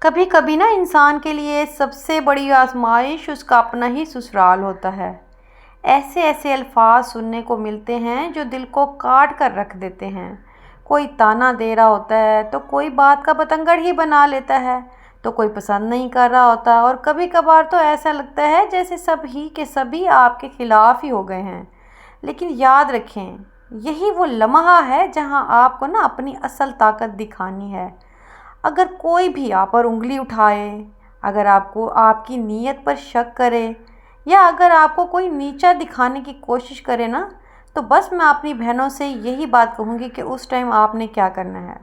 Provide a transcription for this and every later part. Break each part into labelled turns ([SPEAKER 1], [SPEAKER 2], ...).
[SPEAKER 1] کبھی کبھی نا انسان کے لیے سب سے بڑی آزمائش اس کا اپنا ہی سسرال ہوتا ہے۔ ایسے ایسے الفاظ سننے کو ملتے ہیں جو دل کو کاٹ کر رکھ دیتے ہیں۔ کوئی طعنہ دے رہا ہوتا ہے تو کوئی بات کا بتنگڑ ہی بنا لیتا ہے، تو کوئی پسند نہیں کر رہا ہوتا، اور کبھی کبھار تو ایسا لگتا ہے جیسے سب ہی کے سبھی آپ کے خلاف ہی ہو گئے ہیں۔ لیکن یاد رکھیں، یہی وہ لمحہ ہے جہاں آپ کو نا اپنی اصل طاقت دکھانی ہے۔ اگر کوئی بھی آپ پر انگلی اٹھائے، اگر آپ کو آپ کی نیت پر شک کرے، یا اگر آپ کو کوئی نیچا دکھانے کی کوشش کرے نا، تو بس میں اپنی بہنوں سے یہی بات کہوں گی کہ اس ٹائم آپ نے کیا کرنا ہے۔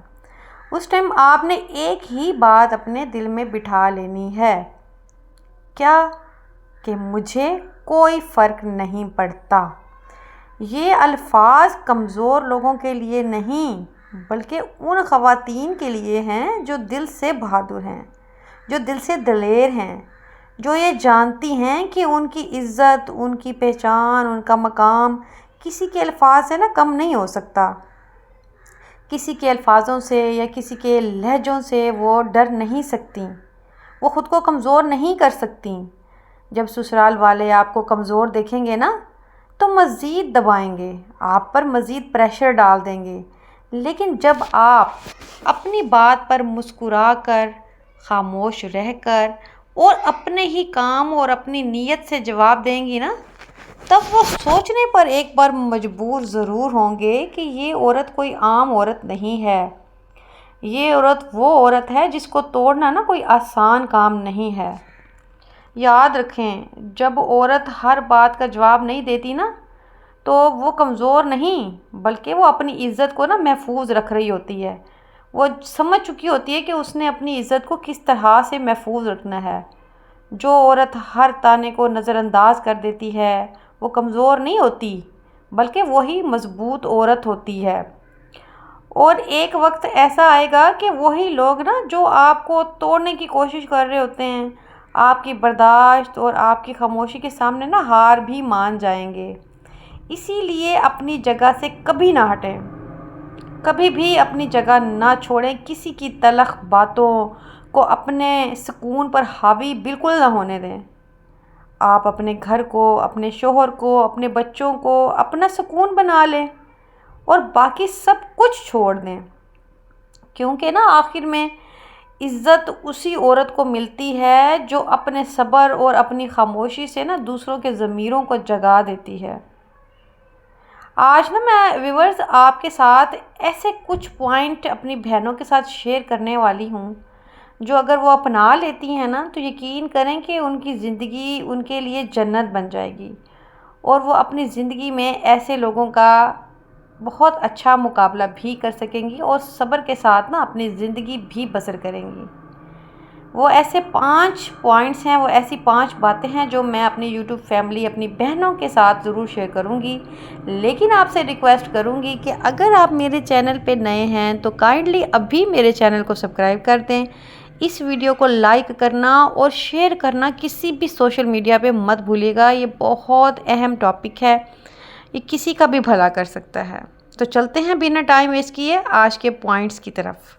[SPEAKER 1] اس ٹائم آپ نے ایک ہی بات اپنے دل میں بٹھا لینی ہے، کیا؟ کہ مجھے کوئی فرق نہیں پڑتا۔ یہ الفاظ کمزور لوگوں کے لیے نہیں، بلکہ ان خواتین کے لیے ہیں جو دل سے بہادر ہیں، جو دل سے دلیر ہیں، جو یہ جانتی ہیں کہ ان کی عزت، ان کی پہچان، ان کا مقام کسی کے الفاظ سے نا کم نہیں ہو سکتا۔ کسی کے الفاظوں سے یا کسی کے لہجوں سے وہ ڈر نہیں سکتی، وہ خود کو کمزور نہیں کر سکتی۔ جب سسرال والے آپ کو کمزور دیکھیں گے نا تو مزید دبائیں گے، آپ پر مزید پریشر ڈال دیں گے۔ لیکن جب آپ اپنی بات پر مسکرا کر، خاموش رہ کر اور اپنے ہی کام اور اپنی نیت سے جواب دیں گی نا، تب وہ سوچنے پر ایک بار مجبور ضرور ہوں گے کہ یہ عورت کوئی عام عورت نہیں ہے۔ یہ عورت وہ عورت ہے جس کو توڑنا نا کوئی آسان کام نہیں ہے۔ یاد رکھیں، جب عورت ہر بات کا جواب نہیں دیتی نا، تو وہ کمزور نہیں، بلکہ وہ اپنی عزت کو نا محفوظ رکھ رہی ہوتی ہے۔ وہ سمجھ چکی ہوتی ہے کہ اس نے اپنی عزت کو کس طرح سے محفوظ رکھنا ہے۔ جو عورت ہر طعنے کو نظر انداز کر دیتی ہے، وہ کمزور نہیں ہوتی، بلکہ وہی مضبوط عورت ہوتی ہے۔ اور ایک وقت ایسا آئے گا کہ وہی لوگ نا جو آپ کو توڑنے کی کوشش کر رہے ہوتے ہیں، آپ کی برداشت اور آپ کی خاموشی کے سامنے نا ہار بھی مان جائیں گے۔ اسی لیے اپنی جگہ سے کبھی نہ ہٹیں، کبھی بھی اپنی جگہ نہ چھوڑیں۔ کسی کی تلخ باتوں کو اپنے سکون پر حاوی بالکل نہ ہونے دیں۔ آپ اپنے گھر کو، اپنے شوہر کو، اپنے بچوں کو اپنا سکون بنا لیں اور باقی سب کچھ چھوڑ دیں، کیونکہ نا آخر میں عزت اسی عورت کو ملتی ہے جو اپنے صبر اور اپنی خاموشی سے نا دوسروں کے ضمیروں کو جگا دیتی ہے۔ آج نا میں ویورز آپ کے ساتھ ایسے کچھ پوائنٹ اپنی بہنوں کے ساتھ شیئر کرنے والی ہوں جو اگر وہ اپنا لیتی ہیں نا تو یقین کریں کہ ان کی زندگی ان کے لیے جنت بن جائے گی، اور وہ اپنی زندگی میں ایسے لوگوں کا بہت اچھا مقابلہ بھی کر سکیں گی اور صبر کے ساتھ نا اپنی زندگی بھی بسر کریں گی۔ وہ ایسے 5 پوائنٹس ہیں، وہ ایسی 5 باتیں ہیں جو میں اپنی یوٹیوب فیملی، اپنی بہنوں کے ساتھ ضرور شیئر کروں گی۔ لیکن آپ سے ریکویسٹ کروں گی کہ اگر آپ میرے چینل پہ نئے ہیں تو کائنڈلی ابھی میرے چینل کو سبسکرائب کر دیں۔ اس ویڈیو کو لائک کرنا اور شیئر کرنا کسی بھی سوشل میڈیا پہ مت بھولیے گا، یہ بہت اہم ٹاپک ہے، یہ کسی کا بھی بھلا کر سکتا ہے۔ تو چلتے ہیں بنا ٹائم ویسٹ کیے آج کے پوائنٹس کی طرف۔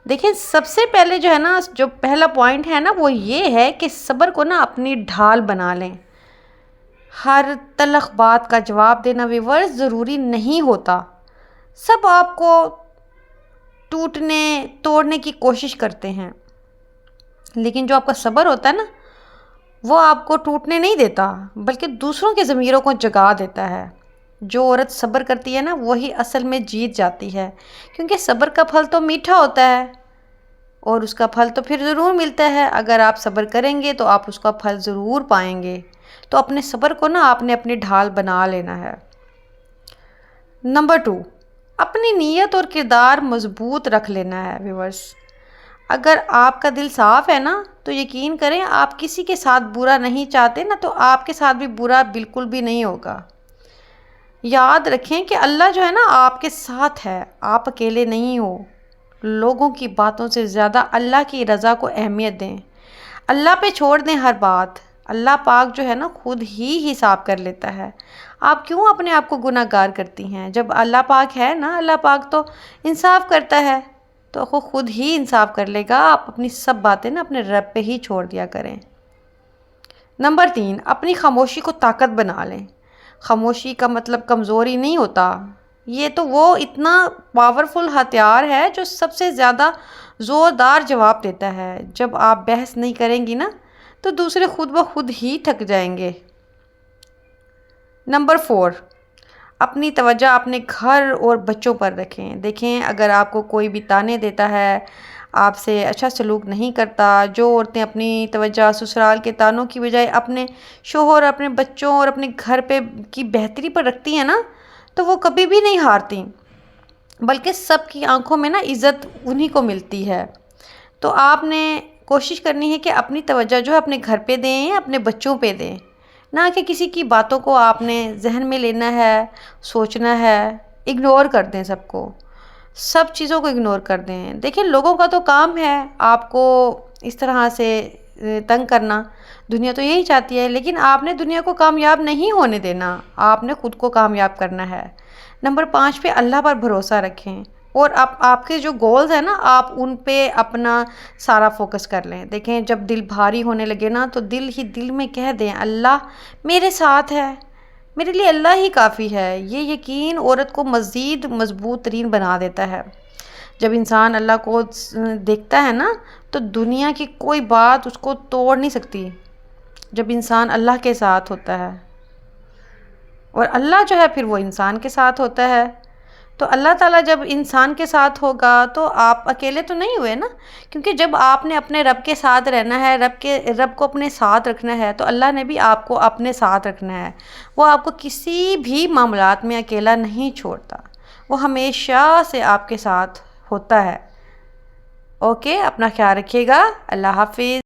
[SPEAKER 1] دیکھیں، سب سے پہلے جو ہے نا، جو پہلا پوائنٹ ہے نا وہ یہ ہے کہ صبر کو نا اپنی ڈھال بنا لیں۔ ہر تلخ بات کا جواب دینا ویورز ضروری نہیں ہوتا۔ سب آپ کو ٹوٹنے توڑنے کی کوشش کرتے ہیں، لیکن جو آپ کا صبر ہوتا ہے نا وہ آپ کو ٹوٹنے نہیں دیتا، بلکہ دوسروں کے ضمیروں کو جگا دیتا ہے۔ جو عورت صبر کرتی ہے نا وہی اصل میں جیت جاتی ہے، کیونکہ صبر کا پھل تو میٹھا ہوتا ہے اور اس کا پھل تو پھر ضرور ملتا ہے۔ اگر آپ صبر کریں گے تو آپ اس کا پھل ضرور پائیں گے۔ تو اپنے صبر کو نا آپ نے اپنی ڈھال بنا لینا ہے۔ نمبر 2، اپنی نیت اور کردار مضبوط رکھ لینا ہے ویورز۔ اگر آپ کا دل صاف ہے نا تو یقین کریں، آپ کسی کے ساتھ برا نہیں چاہتے نا تو آپ کے ساتھ بھی برا بالکل بھی نہیں ہوگا۔ یاد رکھیں کہ اللہ جو ہے نا آپ کے ساتھ ہے، آپ اکیلے نہیں ہو۔ لوگوں کی باتوں سے زیادہ اللہ کی رضا کو اہمیت دیں، اللہ پہ چھوڑ دیں ہر بات۔ اللہ پاک جو ہے نا خود ہی حساب کر لیتا ہے۔ آپ کیوں اپنے آپ کو گناہ گار کرتی ہیں؟ جب اللہ پاک ہے نا، اللہ پاک تو انصاف کرتا ہے، تو وہ خود ہی انصاف کر لے گا. آپ اپنی سب باتیں نا اپنے رب پہ ہی چھوڑ دیا کریں. نمبر 3، اپنی خاموشی کو طاقت بنا لیں. خاموشی کا مطلب کمزوری نہیں ہوتا. یہ تو وہ اتنا پاورفل ہتھیار ہے جو سب سے زیادہ زوردار جواب دیتا ہے. جب آپ بحث نہیں کریں گی نا تو دوسرے خود بخود ہی تھک جائیں گے. نمبر 4، اپنی توجہ اپنے گھر اور بچوں پر رکھیں. دیکھیں اگر آپ کو کوئی بھی طعنے دیتا ہے، آپ سے اچھا سلوک نہیں کرتا، جو عورتیں اپنی توجہ سسرال کے طعنوں کی بجائے اپنے شوہر، اپنے بچوں اور اپنے گھر پہ کی بہتری پر رکھتی ہیں نا، تو وہ کبھی بھی نہیں ہارتی، بلکہ سب کی آنکھوں میں نا عزت انہی کو ملتی ہے. تو آپ نے کوشش کرنی ہے کہ اپنی توجہ جو ہے اپنے گھر پہ دیں، اپنے بچوں پہ دیں، نہ کہ کسی کی باتوں کو آپ نے ذہن میں لینا ہے، سوچنا ہے. اگنور کر دیں سب کو، سب چیزوں کو اگنور کر دیں. دیکھیں لوگوں کا تو کام ہے آپ کو اس طرح سے تنگ کرنا، دنیا تو یہی چاہتی ہے، لیکن آپ نے دنیا کو کامیاب نہیں ہونے دینا، آپ نے خود کو کامیاب کرنا ہے. نمبر 5 پہ اللہ پر بھروسہ رکھیں، اور آپ کے جو گولز ہیں نا آپ ان پہ اپنا سارا فوکس کر لیں. دیکھیں جب دل بھاری ہونے لگے نا تو دل ہی دل میں کہہ دیں اللہ میرے ساتھ ہے، میرے لیے اللہ ہی کافی ہے. یہ یقین عورت کو مزید مضبوط ترین بنا دیتا ہے. جب انسان اللہ کو دیکھتا ہے نا تو دنیا کی کوئی بات اس کو توڑ نہیں سکتی. جب انسان اللہ کے ساتھ ہوتا ہے، اور اللہ جو ہے پھر وہ انسان کے ساتھ ہوتا ہے، تو اللہ تعالیٰ جب انسان کے ساتھ ہوگا تو آپ اکیلے تو نہیں ہوئے نا، کیونکہ جب آپ نے اپنے رب کے ساتھ رہنا ہے، رب کو اپنے ساتھ رکھنا ہے، تو اللہ نے بھی آپ کو اپنے ساتھ رکھنا ہے. وہ آپ کو کسی بھی معاملات میں اکیلا نہیں چھوڑتا، وہ ہمیشہ سے آپ کے ساتھ ہوتا ہے. اوکے، اپنا خیال رکھیے گا. اللہ حافظ.